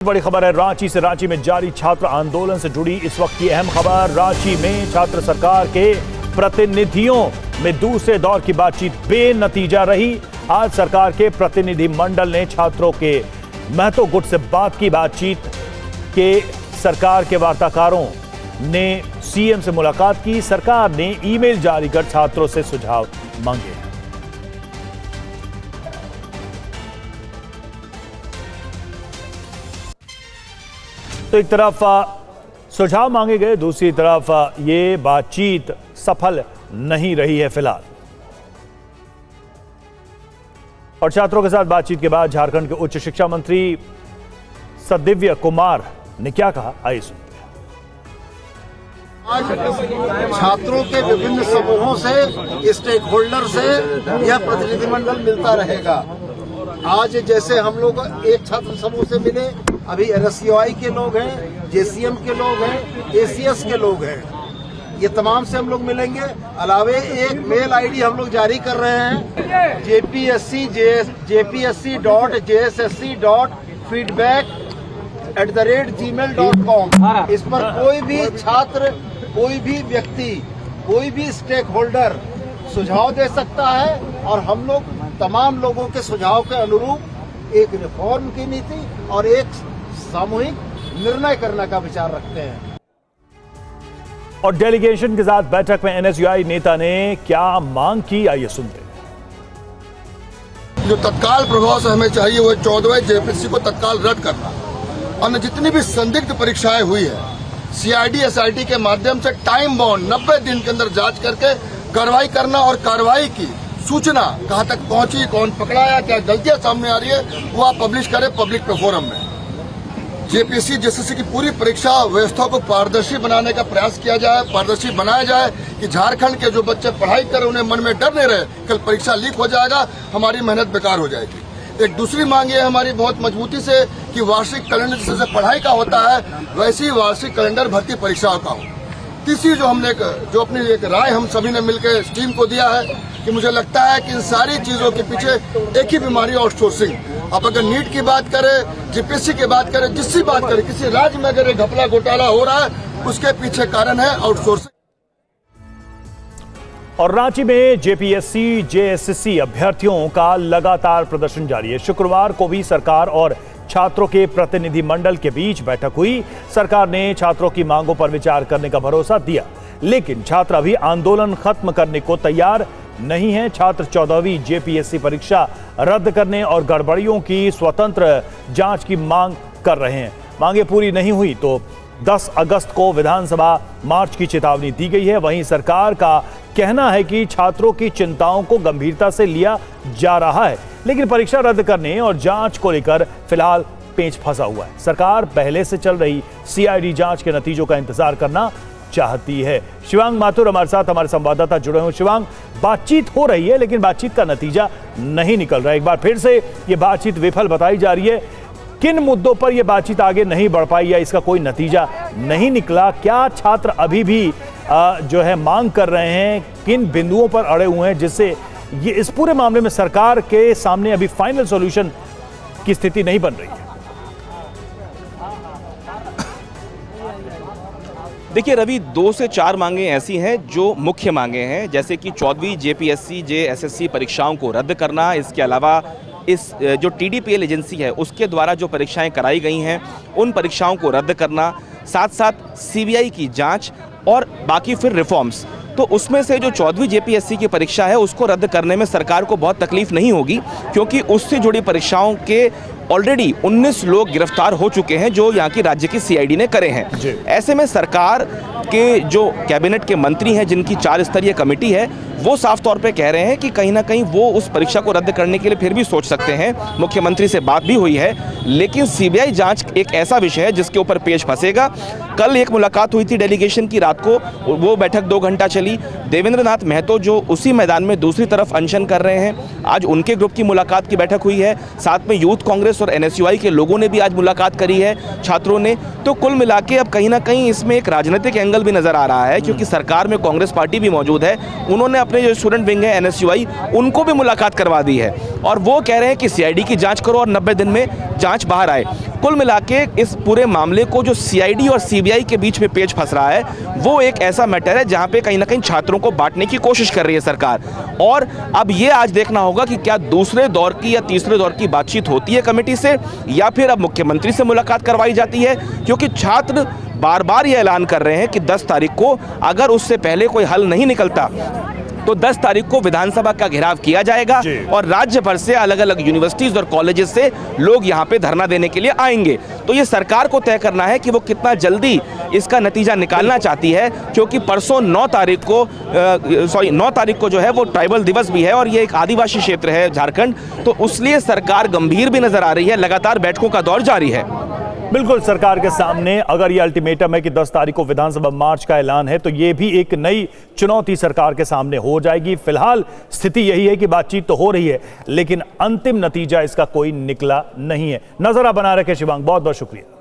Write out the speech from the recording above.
बड़ी खबर है रांची से। रांची में जारी छात्र आंदोलन से जुड़ी इस वक्त की अहम खबर। रांची में छात्र सरकार के प्रतिनिधियों में दूसरे दौर की बातचीत बेनतीजा रही। आज सरकार के प्रतिनिधि मंडल ने छात्रों के महतो गुट से बात की। बातचीत के सरकार के वार्ताकारों ने सीएम से मुलाकात की। सरकार ने ईमेल जारी कर छात्रों से सुझाव मांगे। तो एक तरफ सुझाव मांगे गए, दूसरी तरफ ये बातचीत सफल नहीं रही है फिलहाल। और छात्रों के साथ बातचीत के बाद झारखंड के उच्च शिक्षा मंत्री सदिव्य कुमार ने क्या कहा, आइए सुनते हैं। आज छात्रों के विभिन्न समूहों से, स्टेक होल्डर से यह प्रतिनिधिमंडल मिलता रहेगा। आज जैसे हम लोग एक छात्र समूह से मिले, अभी एनएसयूआई के लोग हैं, जेसीएम के लोग हैं, एसीएस के लोग हैं, ये तमाम से हम लोग मिलेंगे। अलावे एक मेल आईडी हम लोग जारी कर रहे हैं, jpsc.feedback@gmail.com। इस पर कोई भी छात्र, कोई भी व्यक्ति, कोई भी स्टेक होल्डर सुझाव दे सकता है और हम लोग तमाम लोगों के सुझाव के अनुरूप एक रिफॉर्म की नीति और एक सामूहिक निर्णय करने का विचार रखते हैं। और डेलीगेशन के साथ बैठक में एनएसयूआई नेता ने क्या मांग की, आइए सुनते हैं। जो तत्काल प्रभाव से हमें चाहिए वो 14वें जेपीएससी को तत्काल रद्द करना। अन्य जितनी भी संदिग्ध परीक्षाएं हुई है, सीआईडी एसआईटी के माध्यम से टाइम बाउंड 90 दिन के अंदर जांच करके कार्रवाई करना और कार्रवाई की सूचना कहां तक पहुंची, कौन पकड़ाया, क्या गलतियां सामने आ रही है, वो आप पब्लिश करें पब्लिक फोरम में। जेपीएससी जेएसएससी की पूरी परीक्षा व्यवस्था को पारदर्शी बनाने का प्रयास किया जाए, पारदर्शी बनाया जाए कि झारखंड के जो बच्चे पढ़ाई कर उन्हें मन में डर नहीं रहे कल परीक्षा लीक हो जाएगा, हमारी मेहनत बेकार हो जाएगी। एक दूसरी मांग ये हमारी बहुत मजबूती से कि वार्षिक कैलेंडर जैसे पढ़ाई का होता है वैसे ही वार्षिक कैलेंडर भर्ती परीक्षाओं का हो। तीसरी जो हमने जो अपनी एक राय हम सभी ने मिलकर टीम को दिया है कि मुझे लगता है कि इन सारी चीजों के पीछे एक ही बीमारी आउटसोर्सिंग। आप अगर नीट की बात करें, जीपीएससी की बात करें, जिसकी बात करें, किसी राज्य में अगर घपला घोटाला हो रहा है उसके पीछे कारण है आउटसोर्सिंग। और रांची में जेपीएससी जेएसएससी अभ्यर्थियों का लगातार प्रदर्शन जारी है। शुक्रवार को भी सरकार और छात्रों के प्रतिनिधि मंडल के बीच बैठक हुई। सरकार ने छात्रों की मांगों पर विचार करने का भरोसा दिया, लेकिन छात्र अभी आंदोलन खत्म करने को तैयार नहीं है। छात्र 14वीं जेपीएससी परीक्षा रद्द करने और गड़बड़ियों की स्वतंत्र जांच की मांग कर रहे हैं। मांगे पूरी नहीं हुई तो 10 अगस्त को विधानसभा मार्च की चेतावनी दी गई है। वहीं सरकार का कहना है कि छात्रों की चिंताओं को गंभीरता से लिया जा रहा है, लेकिन परीक्षा रद्द करने और जांच को लेकर फिलहाल पेंच फंसा हुआ है। सरकार पहले से चल रही सीआईडी जांच के नतीजों का इंतजार करना चाहती है। शिवांग माथुर हमारे साथ, हमारे संवाददाता जुड़े हुए। शिवांग, बातचीत हो रही है लेकिन बातचीत का नतीजा नहीं निकल रहा है। एक बार फिर से ये बातचीत विफल बताई जा रही है। किन मुद्दों पर यह बातचीत आगे नहीं बढ़ पाई या इसका कोई नतीजा नहीं निकला? क्या छात्र अभी भी जो है मांग कर रहे हैं? किन बिंदुओं पर अड़े हुए हैं जिससे ये इस पूरे मामले में सरकार के सामने अभी फाइनल सॉल्यूशन की स्थिति नहीं बन रही है? देखिए रवि, 2 से 4 मांगे ऐसी हैं जो मुख्य मांगे हैं, जैसे कि 14वीं जेपीएससी जेएसएससी परीक्षाओं को रद्द करना। इसके अलावा इस जो टीडीपीएल एजेंसी है उसके द्वारा जो परीक्षाएं कराई गई हैं उन परीक्षाओं को रद्द करना, साथ साथ सीबीआई की जांच और बाकी फिर रिफॉर्म्स। तो उसमें से जो 14वीं जेपीएससी की परीक्षा है उसको रद्द करने में सरकार को बहुत तकलीफ नहीं होगी, क्योंकि उससे जुड़ी परीक्षाओं के ऑलरेडी 19 लोग गिरफ्तार हो चुके हैं जो यहाँ की राज्य की सीआईडी ने करे हैं। ऐसे में सरकार के जो कैबिनेट के मंत्री हैं जिनकी 4 स्तरीय कमेटी है वो साफ तौर पे कह रहे हैं कि कहीं ना कहीं वो उस परीक्षा को रद्द करने के लिए फिर भी सोच सकते हैं। मुख्यमंत्री से बात भी हुई है, लेकिन सीबीआई जांच एक ऐसा विषय है जिसके ऊपर पेच फंसेगा। कल एक मुलाकात हुई थी डेलीगेशन की, रात को वो बैठक 2 घंटा चली। देवेंद्र नाथ महतो जो उसी मैदान में दूसरी तरफ अनशन कर रहे हैं, आज उनके ग्रुप की मुलाकात की बैठक हुई है। साथ में यूथ कांग्रेस और एनएसयूआई के लोगों ने भी आज मुलाकात करी है छात्रों ने। तो कुल मिला के अब कहीं ना कहीं इसमें एक राजनीतिक एंगल भी नजर आ रहा है, क्योंकि सरकार में कांग्रेस पार्टी भी मौजूद है। उन्होंने अपने जो स्टूडेंट विंग है एनएसयूआई, उनको भी मुलाकात करवा दी है और वो कह रहे हैं कि सीआईडी की जांच करो और 90 दिन में जांच बाहर आए। कुल मिला के इस पूरे मामले को जो सीआईडी और सीबीआई के बीच में पेच फंस रहा है, वो एक ऐसा मैटर है जहां पे कहीं ना कहीं छात्रों को बांटने की कोशिश कर रही है सरकार। और अब ये आज देखना होगा कि क्या दूसरे दौर की या तीसरे दौर की बातचीत होती है कमेटी से, या फिर अब मुख्यमंत्री से मुलाकात करवाई जाती है, क्योंकि छात्र बार बार ये ऐलान कर रहे हैं कि 10 तारीख को अगर उससे पहले कोई हल नहीं निकलता तो 10 तारीख को विधानसभा का घेराव किया जाएगा और राज्य भर से अलग अलग यूनिवर्सिटीज और कॉलेजेस से लोग यहाँ पे धरना देने के लिए आएंगे। तो ये सरकार को तय करना है कि वो कितना जल्दी इसका नतीजा निकालना चाहती है, क्योंकि परसों 9 तारीख को जो है वो ट्राइबल दिवस भी है और ये एक आदिवासी क्षेत्र है झारखंड, तो उसलिए सरकार गंभीर भी नजर आ रही है, लगातार बैठकों का दौर जारी है। बिल्कुल, सरकार के सामने अगर ये अल्टीमेटम है कि 10 तारीख को विधानसभा मार्च का ऐलान है, तो ये भी एक नई चुनौती सरकार के सामने हो जाएगी। फिलहाल स्थिति यही है कि बातचीत तो हो रही है, लेकिन अंतिम नतीजा इसका कोई निकला नहीं है। नजर आप बना रखे शिवांग, बहुत बहुत शुक्रिया।